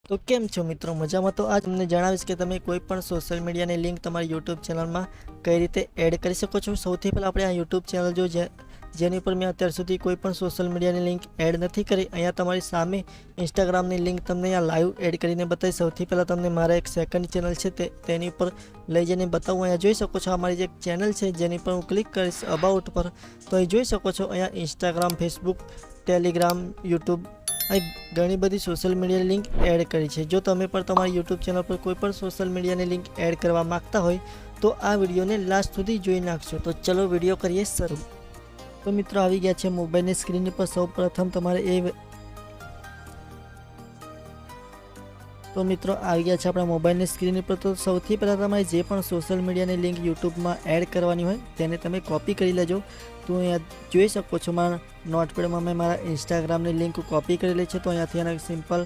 तो केम छो मित्रों मजा में। तो आज તમને જણાવીશ કે તમે કોઈ પણ સોશિયલ મીડિયાની લિંક તમારી YouTube ચેનલમાં કઈ રીતે એડ કરી શકો છો। સૌથી પહેલા આપણે આ YouTube ચેનલ જો જેની ઉપર મેં અત્યાર સુધી કોઈ પણ સોશિયલ મીડિયાની લિંક એડ નથી કરી, અહીંયા તમારી સામે ઇન્સ્ટાગ્રામની લિંક તમને અહીંયા લાઈવ એડ કરીને બતાવી। સૌથી પહેલા તમને મારા એક સેકન્ડ ચેનલ છે તેની ઉપર લઈ જઈને બતાવું। અહીંયા જોઈ શકો છો અમારી જે ચેનલ છે જેની પર હું ક્લિક કરીશ અબાઉટ પર, તો અહીં જોઈ શકો છો અહીંયા ઇન્સ્ટાગ્રામ, ફેસબુક, ટેલિગ્રામ, યુટ્યુબ ઘણી બધી સોશિયલ મીડિયાની લિંક એડ કરી છે। જો તમે પણ તમારી યુટ્યુબ ચેનલ પર કોઈ પણ સોશિયલ મીડિયાની લિંક એડ કરવા માંગતા હોય તો આ વિડીયોને લાસ્ટ સુધી જોઈ નાખશો। તો ચલો વિડીયો કરીએ શરૂ। તો મિત્રો આવી ગયા છે મોબાઈલની સ્ક્રીન પર। સૌપ્રથમ તમારે તો મિત્રો આવી ગયા છે આપણા મોબાઈલની સ્ક્રીન પર। તો સૌથી પહેલાં તમારે જે પણ સોશિયલ મીડિયાની લિંક યુટ્યુબમાં એડ કરવાની હોય તેને તમે કોપી કરી લેજો। તો અહીંયા જોઈ શકો છો મારા નોટપેડમાં મેં મારા ઇન્સ્ટાગ્રામની લિંક કોપી કરેલી છે। તો અહીંયાથી એને સિમ્પલ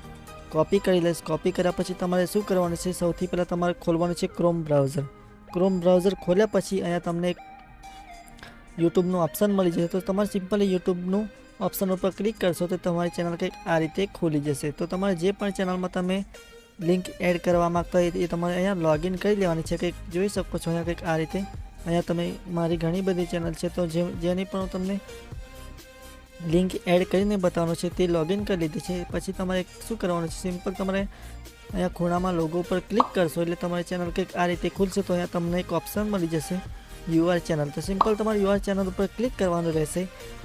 કોપી કરી લઈશ। કોપી કર્યા પછી તમારે શું કરવાનું છે, સૌથી પહેલાં તમારે ખોલવાનું છે ક્રોમ બ્રાઉઝર। ક્રોમ બ્રાઉઝર ખોલ્યા પછી અહીંયા તમને એક યુટ્યુબનું ઓપ્શન મળી જશે। તો તમારે સિમ્પલી યુટ્યુબનું ઓપ્શન ઉપર ક્લિક કરશો તો તમારી ચેનલ કંઈક આ રીતે ખુલી જશે। તો તમારે જે પણ ચેનલમાં તમે લિંક એડ કરવા માગતા હોય એ તમારે અહીંયા લોગિન કરી લેવાની છે। કંઈક જોઈ શકો છો અહીંયા કંઈક આ રીતે। અહીંયા તમે મારી ઘણી બધી ચેનલ છે તો જેની પણ હું તમને લિંક એડ કરીને બતાવવાનું છે તે લોગિન કરી લીધી છે। પછી તમારે શું કરવાનું છે, સિમ્પલ તમારે અહીંયા ખૂણામાં લોગો પર ક્લિક કરશો એટલે તમારી ચેનલ કંઈક આ રીતે ખુલશે। તો અહીંયા તમને એક ઓપ્શન મળી જશે યુઆર ચેનલ। તો સિમ્પલ તમારે યુઆર ચેનલ ઉપર ક્લિક કરવાનું રહેશે।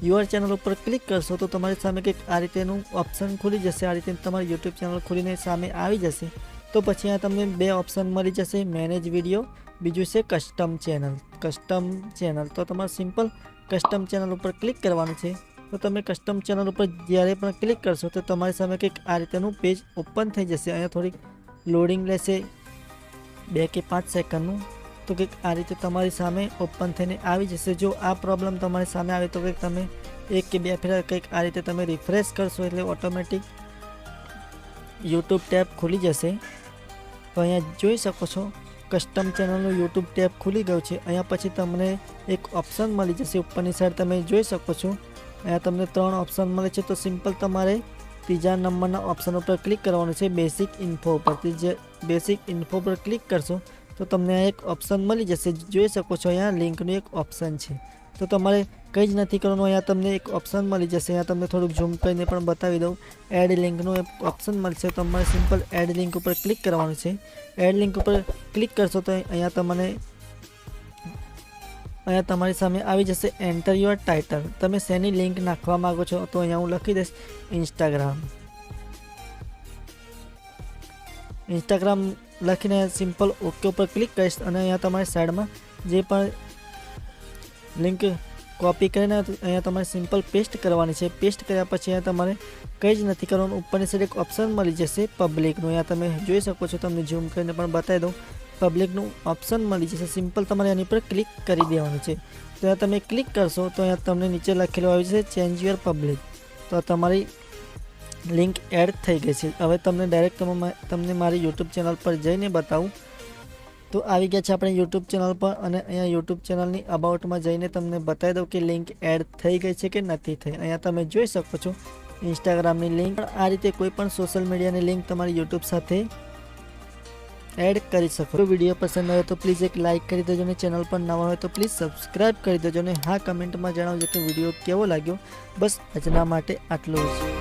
યુઆર ચેનલ ઉપર ક્લિક કરશો તો તમારી સામે કંઈક આ રીતેનું ઓપ્શન ખુલી જશે। આ રીતે તમારી યુટ્યુબ ચેનલ ખુલીને સામે આવી જશે। તો પછી અહીંયા તમને બે ઓપ્શન મળી જશે, મેનેજ વિડીયો, બીજું છે કસ્ટમ ચેનલ। તો તમારે સિમ્પલ કસ્ટમ ચેનલ ઉપર ક્લિક કરવાનું છે। તો તમે કસ્ટમ ચેનલ ઉપર જ્યારે પણ ક્લિક કરશો તો તમારી સામે કંઈક આ રીતેનું પેજ ઓપન થઈ જશે। અહીંયા થોડીક લોડિંગ લેશે 2 કે 5 સેકન્ડનું। તો કંઈક આ રીતે તમારી સામે ઓપન થઈને આવી જશે। જો આ પ્રોબ્લેમ તમારી સામે આવે તો કંઈક તમે 1 કે 2 ફેરા કંઈક આ રીતે તમે રિફ્રેશ કરશો એટલે ઓટોમેટિક યુટ્યુબ ટેબ ખુલી જશે। તો અહીંયા જોઈ શકો છો કસ્ટમ ચેનલનું યુટ્યુબ ટેબ ખુલી ગયું છે। અહીંયા પછી તમને એક ઓપ્શન મળી જશે ઉપરની સાઈડ, તમે જોઈ શકો છો અહીંયા તમને 3 ઓપ્શન મળે છે। તો સિમ્પલ તમારે ત્રીજા નંબરના ઓપ્શન ઉપર ક્લિક કરવાનું છે, બેસિક ઇન્ફો ઉપર। જે બેસિક ઇન્ફો પર ક્લિક કરશો તો તમને એક ઓપ્શન મળી જશે, જોઈ શકો છો અહીંયા લિંકનું એક ઓપ્શન છે। તો તમારે કંઈ જ નથી કરવાનું, અહીંયા તમને એક ઓપ્શન મળી જશે। અહીંયા તમને થોડુંક ઝૂમ કરીને પણ બતાવી દઉં, એડ લિંકનું એક ઓપ્શન મળશે। તો તમારે સિમ્પલ એડ લિંક ઉપર ક્લિક કરવાનું છે। એડ લિંક ઉપર ક્લિક કરશો તો અહીંયા તમારી સામે આવી જશે એન્ટર યોર ટાઇટલ। તમે શેની લિંક નાખવા માગો છો તો અહીંયા હું લખી દઈશ ઇન્સ્ટાગ્રામ લખીને સિમ્પલ ઓકે ઉપર ક્લિક કરીશ। અને અહીંયા તમારી સાઈડમાં જે પણ લિંક કોપી કરીને અહીંયા તમારે સિમ્પલ પેસ્ટ કરવાની છે। પેસ્ટ કર્યા પછી અહીંયા તમારે કંઈ જ નથી કરવાનું, ઉપરની સાઈડ એક ઓપ્શન મળી જશે પબ્લિકનું। અહીંયા તમે જોઈ શકો છો, તમને ઝૂમ કરીને પણ બતાવી દઉં, પબ્લિકનું ઓપ્શન મળી જશે। સિમ્પલ તમારે એની પર ક્લિક કરી દેવાનું છે। તો અહીંયા તમે ક્લિક કરશો તો અહીંયા તમને નીચે લખેલું આવી જશે ચેન્જ યોર પબ્લિક। તો તમારી લિંક એડ થઈ ગઈ છે। હવે તમને ડાયરેક્ટ તમને મારી યુટ્યુબ ચેનલ પર જઈને બતાવું। તો આવી ગયા છે આપણે યુટ્યુબ ચેનલ પર અને અહીંયા યુટ્યુબ ચેનલની અબાઉટમાં જઈને તમને બતાવી દઉં કે લિંક એડ થઈ ગઈ છે કે નથી થઈ। અહીંયા તમે જોઈ શકો છો ઇન્સ્ટાગ્રામની લિંક। આ રીતે કોઈ પણ સોશિયલ મીડિયાની લિંક તમારી યુટ્યુબ સાથે એડ કરી શકો। તો વિડીયો પસંદ આવે તો પ્લીઝ એક લાઇક કરી દેજો અને ચેનલ પર નવા હોય તો પ્લીઝ સબસ્ક્રાઈબ કરી દેજો અને હા કમેન્ટમાં જણાવજો કે વિડીયો કેવો લાગ્યો। બસ આજના માટે આટલું જ।